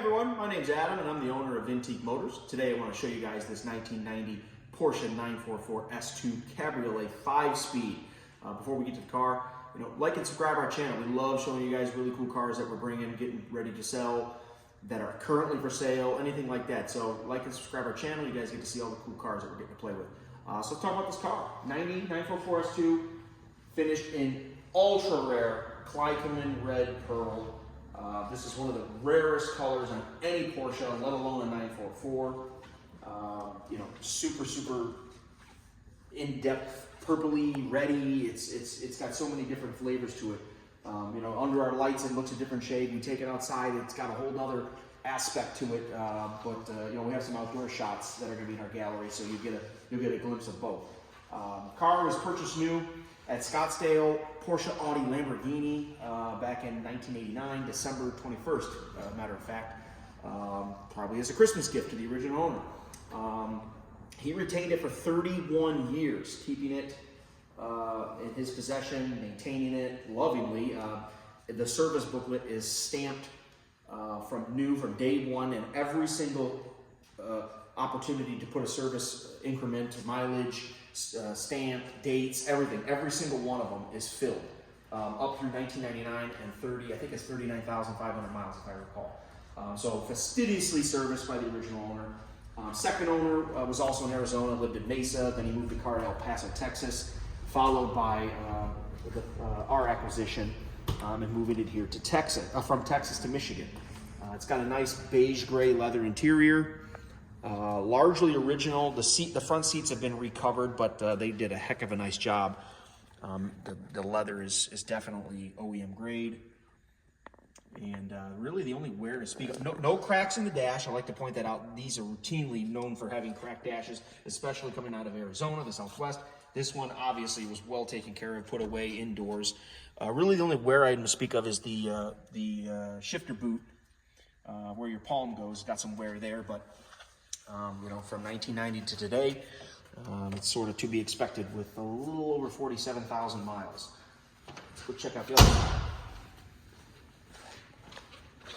everyone, my name's Adam and I'm the owner of Vintique Motors. Today I want to show you guys this 1990 Porsche 944 S2 Cabriolet 5-speed. Before we get to the car, like and subscribe our channel. We love showing you guys really cool cars that we're bringing, getting ready to sell, that are currently for sale, anything like that. So like and subscribe our channel. You guys get to see all the cool cars that we're getting to play with. So let's talk about this car. 90 944 S2, finished in ultra rare Cyclamen Red Pearl. This is one of the rarest colors on any Porsche, let alone a 944. Super in-depth, purpley, reddy. It's got so many different flavors to it. Under our lights it looks a different shade. We take it outside, it's got a whole nother aspect to it. We have some outdoor shots that are going to be in our gallery, so you'll get a glimpse of both. Car was purchased new at Scottsdale Porsche Audi Lamborghini back in 1989, December 21st, matter of fact, probably as a Christmas gift to the original owner. He retained it for 31 years, keeping it in his possession, maintaining it lovingly. The service booklet is stamped from day one, and every single opportunity to put a service increment, mileage, stamp, dates, everything, every single one of them is filled up through 1999 and 30, I think it's 39,500 miles if I recall. So fastidiously serviced by the original owner. Second owner was also in Arizona, lived in Mesa, then he moved the car to El Paso, Texas, followed by our acquisition and moving it here to Texas, from Texas to Michigan. It's got a nice beige gray leather interior. Largely original. The front seats have been recovered, but they did a heck of a nice job. The leather is definitely OEM grade, and really the only wear to speak of. No cracks in the dash. I like to point that out. These are routinely known for having cracked dashes, especially coming out of Arizona, the Southwest. This one obviously was well taken care of, put away indoors. Really the only wear item to speak of is the shifter boot, where your palm goes. Got some wear there, but from 1990 to today, it's sort of to be expected with a little over 47,000 miles. Let's go check out the other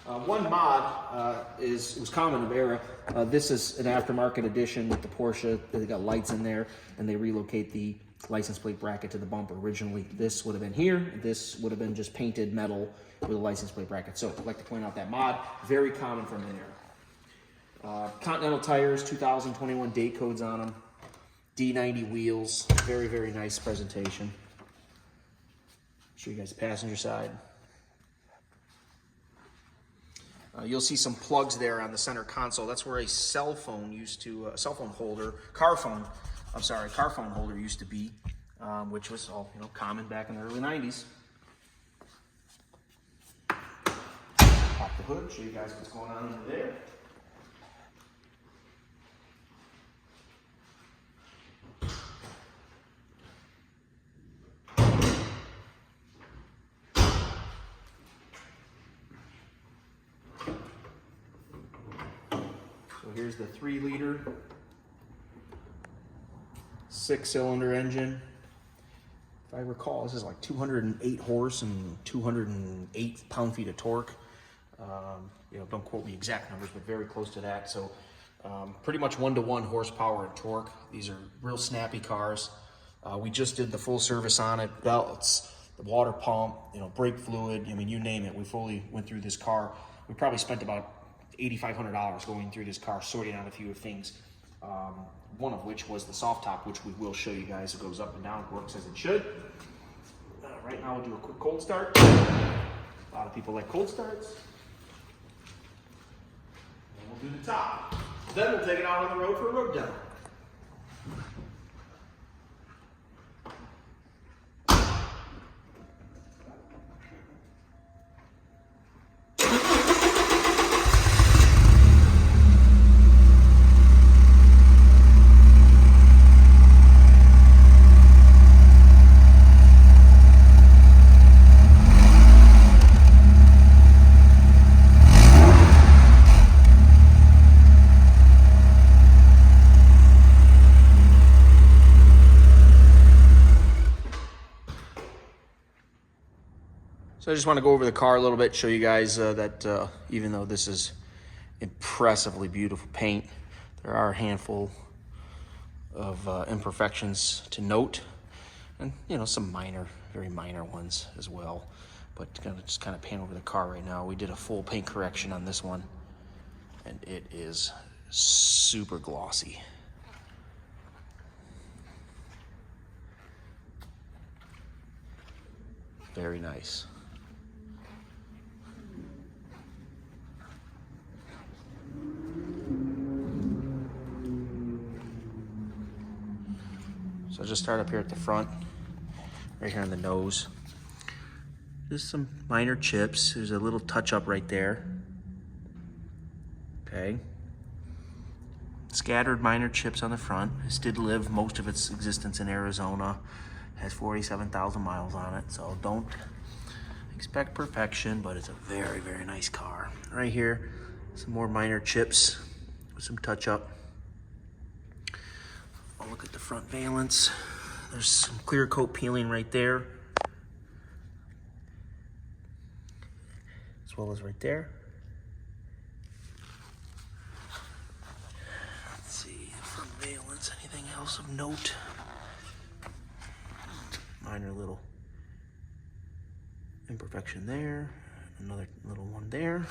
mod. One mod was common of era. This is an aftermarket edition with the Porsche. They got lights in there, and they relocate the license plate bracket to the bumper. Originally, this would have been here. This would have been just painted metal with a license plate bracket. So I'd like to point out that mod, very common from the era. Continental tires, 2021 date codes on them. D90 wheels, very nice presentation. Show you guys the passenger side. You'll see some plugs there on the center console. That's where a cell phone holder used to be, which was all common back in the early 90s. Pop the hood, show you guys what's going on under there. So here's the 3-liter, 6-cylinder engine. If I recall, this is like 208 horse and 208 pound-feet of torque. Don't quote me exact numbers, but very close to that. So pretty much 1-to-1 horsepower and torque. These are real snappy cars. We just did the full service on it, belts, the water pump, brake fluid, you name it. We fully went through this car. We probably spent about $8,500 going through this car, sorting out a few things. One of which was the soft top, which we will show you guys. It goes up and down, works as it should. Right now we'll do a quick cold start. A lot of people like cold starts. And we'll do the top. Then we'll take it out on the road for a road demo. So I just want to go over the car a little bit, show you guys that even though this is impressively beautiful paint. There are a handful of imperfections to note, and you know, some minor, very minor ones as well. But gonna just kind of pan over the car right now. We did a full paint correction on this one, and it is super glossy. Very nice. So I'll just start up here at the front, right here on the nose. Just some minor chips. There's a little touch up right there. Okay. Scattered minor chips on the front. This did live most of its existence in Arizona. Has 47,000 miles on it, so don't expect perfection, but it's a very, very nice car. Right here, some more minor chips with some touch up. I'll look at the front valence. There's some clear coat peeling right there, as well as right there. Let's see, front valence, anything else of note? Minor little imperfection there, another little one there,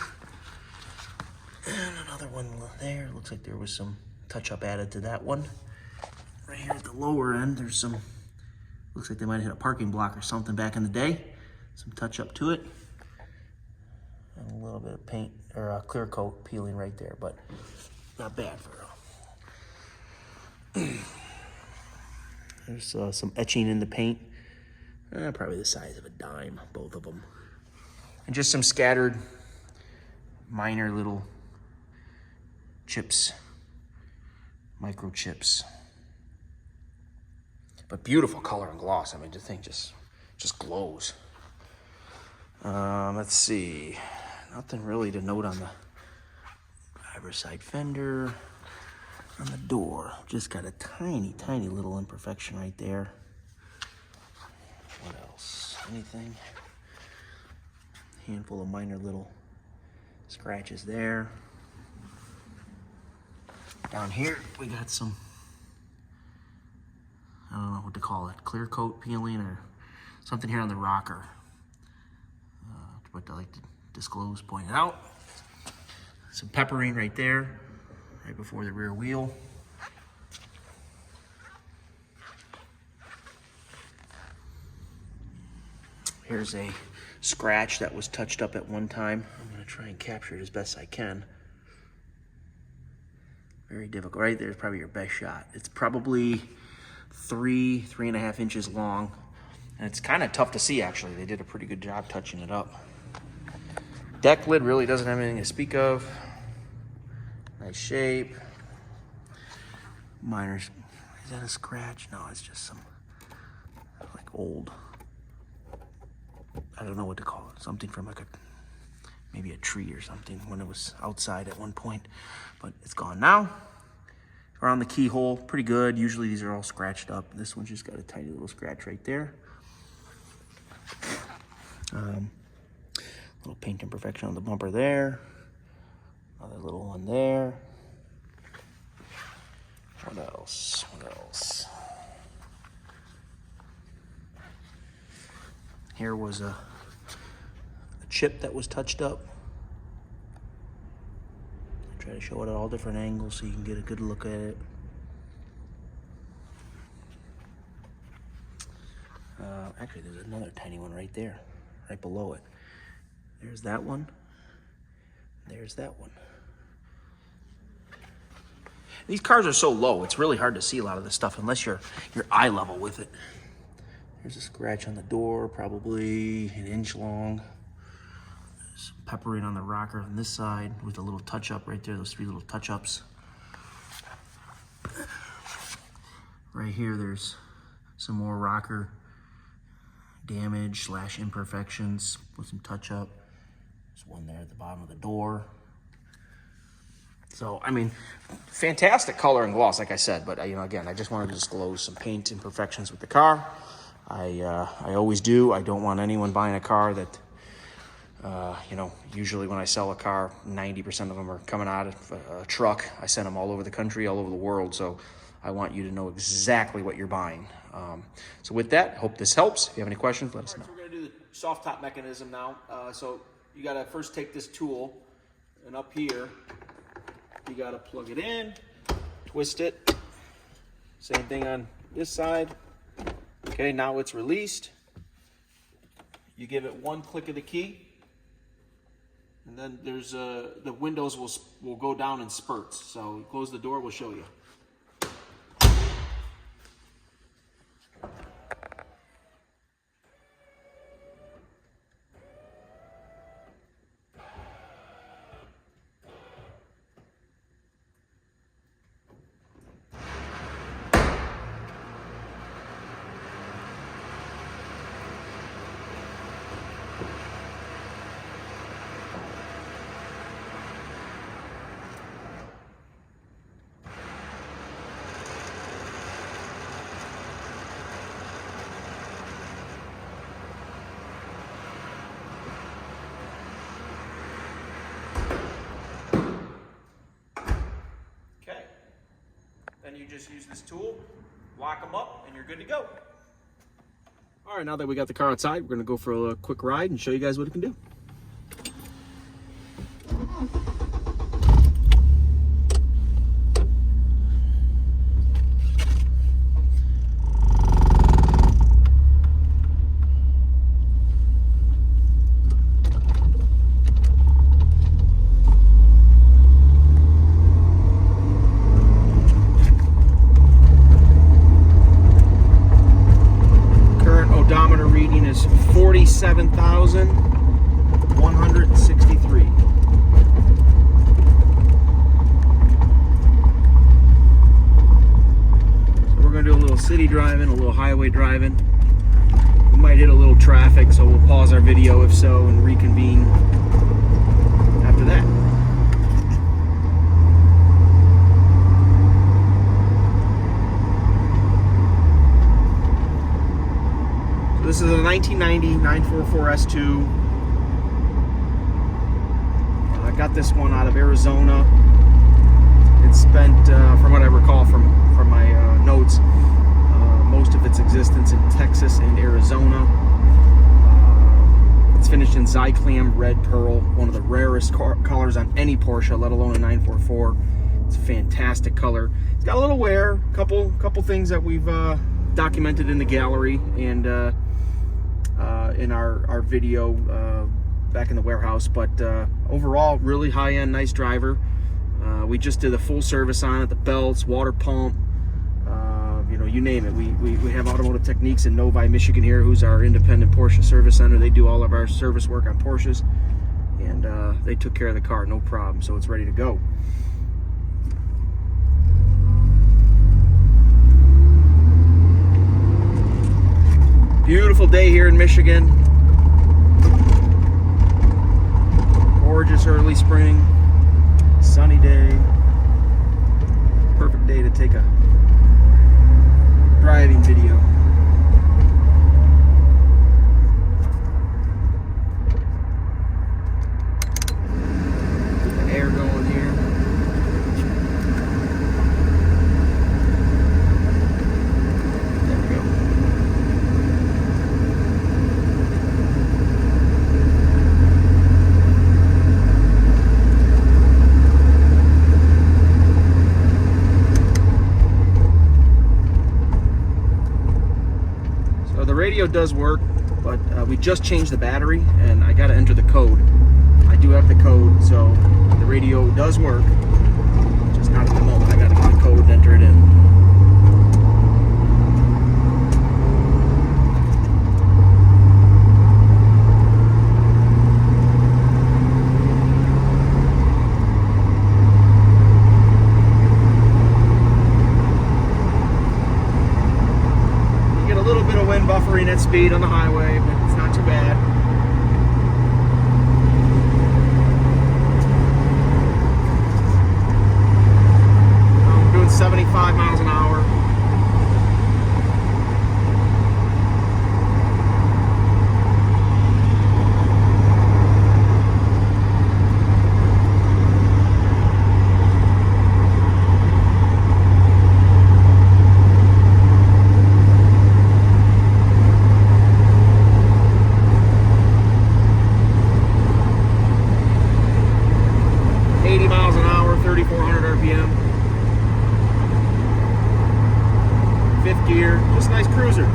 and another one there. Looks like there was some touch up added to that one. Right here at the lower end, there's some, looks like they might have hit a parking block or something back in the day. Some touch up to it. And a little bit of paint, or a clear coat peeling right there, but not bad for a... There's some etching in the paint. Probably the size of a dime, both of them. And just some scattered minor little chips, microchips. But beautiful color and gloss. I mean, the thing just glows. Let's see. Nothing really to note on the driver's side fender. On the door, just got a tiny, tiny little imperfection right there. What else? Anything? Handful of minor little scratches there. Down here, we got some, I don't know what to call it, clear coat peeling or something here on the rocker. What I like to disclose, point it out. Some peppering right there, right before the rear wheel. Here's a scratch that was touched up at one time. I'm gonna try and capture it as best I can. Very difficult. Right there's probably your best shot. It's probably 3.5 inches long. And it's kind of tough to see, actually. They did a pretty good job touching it up. Deck lid really doesn't have anything to speak of. Nice shape. Minor, is that a scratch? No, it's just some, like, old, I don't know what to call it. Something from like maybe a tree or something when it was outside at one point. But it's gone now. Around the keyhole, pretty good. Usually these are all scratched up. This one's just got a tiny little scratch right there. Little paint imperfection on the bumper there. Another little one there. What else? What else? Here was a chip that was touched up. I try to show it at all different angles so you can get a good look at it. Actually, there's another tiny one right there, right below it. There's that one. There's that one. These cars are so low, it's really hard to see a lot of this stuff unless you're eye level with it. There's a scratch on the door, probably an inch long. There's peppering on the rocker on this side with a little touch up right there, those 3 little touch ups. Right here, there's some more rocker damage / imperfections with some touch up. There's one there at the bottom of the door. So, I mean, fantastic color and gloss, like I said, but you know, again, I just wanted to disclose some paint imperfections with the car. I always do. I don't want anyone buying a car that You know, usually when I sell a car, 90% of them are coming out of a truck. I send them all over the country, all over the world. So I want you to know exactly what you're buying. So with that, hope this helps. If you have any questions, let us know. So we're going to do the soft top mechanism now. So you got to first take this tool, and up here, you got to plug it in, twist it. Same thing on this side. Okay, now it's released. You give it one click of the key, and then there's the windows will go down in spurts. So close the door, we'll show you. Then you just use this tool, lock them up, and you're good to go. All right, now that we got the car outside, we're gonna go for a quick ride and show you guys what it can do. Odometer reading is 47,163. So we're going to do a little city driving, a little highway driving. We might hit a little traffic, so we'll pause our video if so and reconvene after that. This is a 1990 944 S2. I got this one out of Arizona. It's spent, from what I recall from my notes, most of its existence in Texas and Arizona. It's finished in Cyclamen Red Pearl, one of the rarest colors on any Porsche, let alone a 944. It's a fantastic color. It's got a little wear, couple things that we've documented in the gallery and in our video back in the warehouse, but overall really high-end, nice driver. We just did a full service on it, the belts, water pump, you know, you name it. We have Automotive Techniques in Novi, Michigan here, who's our independent Porsche service center. They do all of our service work on Porsches, and they took care of the car, no problem, so it's ready to go. Beautiful day here in Michigan. Gorgeous early spring, sunny day. Perfect day to take a driving video. Get the air going here. There we go. The radio does work, but we just changed the battery and I got to enter the code. I do have the code, so the radio does work, just not at the moment. I got to get the code and enter it in. Buffering at speed on the highway, but it's not too bad. I'm doing 75 miles an hour. 3,400 RPM. Fifth gear, just a nice cruiser.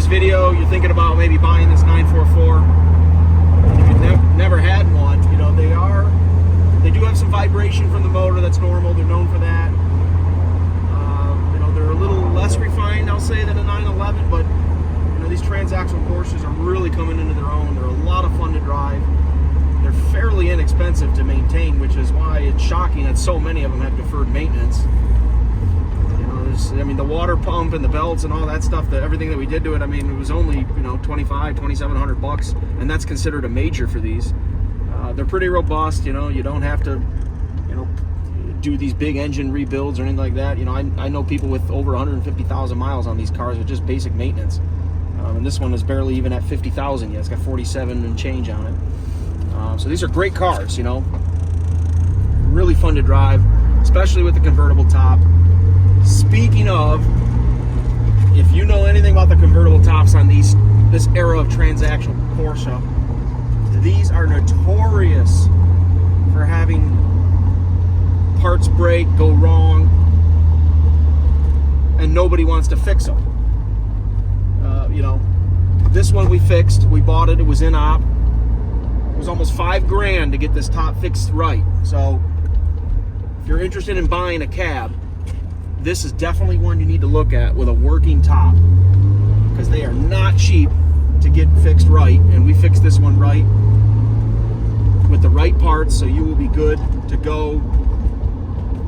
Video, you're thinking about maybe buying this 944. If you've never had one, you know, they do have some vibration from the motor. That's normal. They're known for that. You know, they're a little less refined, I'll say, than a 911, but you know, these transaxle Porsches are really coming into their own. They're a lot of fun to drive. They're fairly inexpensive to maintain, which is why it's shocking that so many of them have deferred maintenance. I mean, the water pump and the belts and all that stuff, everything that we did to it, I mean, it was only, you know, $2,700, and that's considered a major for these. They're pretty robust, you know, you don't have to, you know, do these big engine rebuilds or anything like that. You know, I know people with over 150,000 miles on these cars with just basic maintenance. And this one is barely even at 50,000 yet. It's got 47 and change on it. So these are great cars, you know, really fun to drive, especially with the convertible top. Speaking of, if you know anything about the convertible tops on this era of transactional Porsche, these are notorious for having parts break, go wrong, and nobody wants to fix them. You know, this one we fixed. We bought it. It was in op. It was almost $5,000 to get this top fixed right. So, if you're interested in buying a cab, this is definitely one you need to look at with a working top, because they are not cheap to get fixed right, and we fixed this one right with the right parts, so you will be good to go,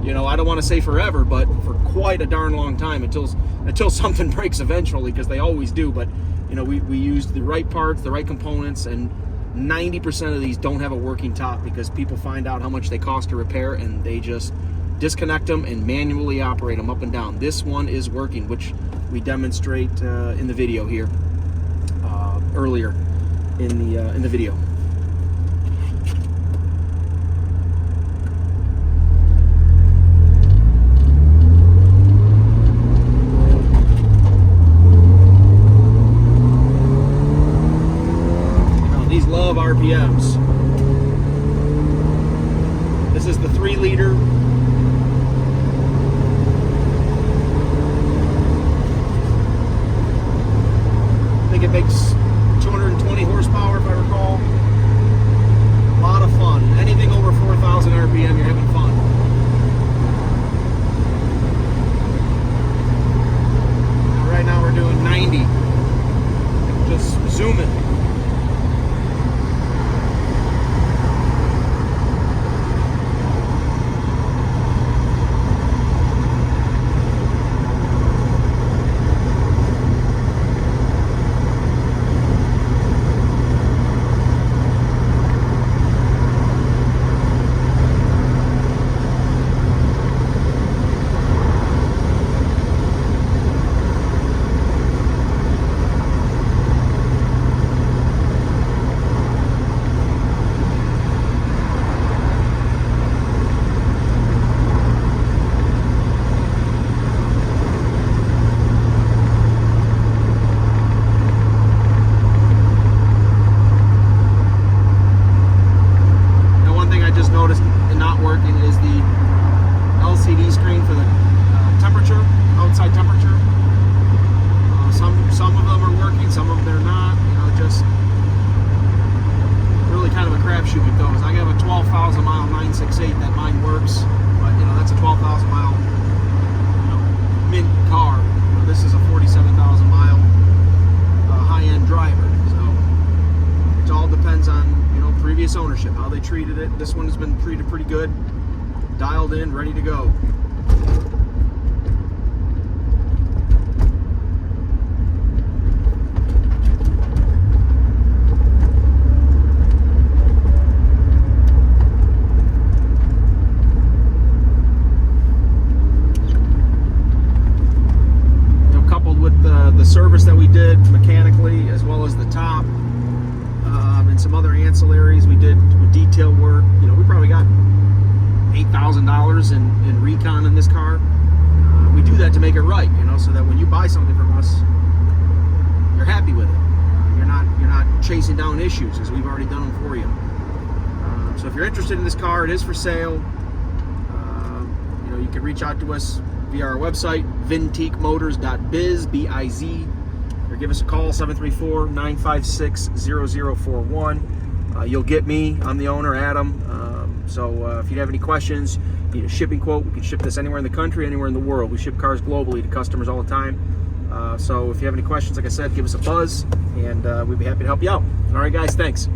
you know, I don't want to say forever, but for quite a darn long time, until something breaks eventually, because they always do. But you know, we used the right parts, the right components, and 90% of these don't have a working top because people find out how much they cost to repair and they just disconnect them and manually operate them up and down. This one is working, which we demonstrate in the video here earlier in the video. Now, these love RPMs. This is the 3-liter. It makes 220 horsepower if I recall. A lot of fun. Anything over 4,000 RPM, you're having fun. Now, right now we're doing 90. Just zooming. treated it. This one has been treated pretty good. Dialed in, ready to go. The service that we did mechanically, as well as the top, and some other ancillaries we did with detail work. You know, we probably got $8,000 in recon in this car. We do that to make it right, you know, so that when you buy something from us, you're happy with it. You're not chasing down issues, as we've already done them for you. So if you're interested in this car, it is for sale. You know, you can reach out to us via our website, vintiquemotors.biz, B-I-Z, or give us a call, 734-956-0041. You'll get me. I'm the owner, Adam. So if you have any questions, you need a shipping quote, we can ship this anywhere in the country, anywhere in the world. We ship cars globally to customers all the time. So if you have any questions, like I said, give us a buzz, and we'd be happy to help you out. All right, guys, thanks.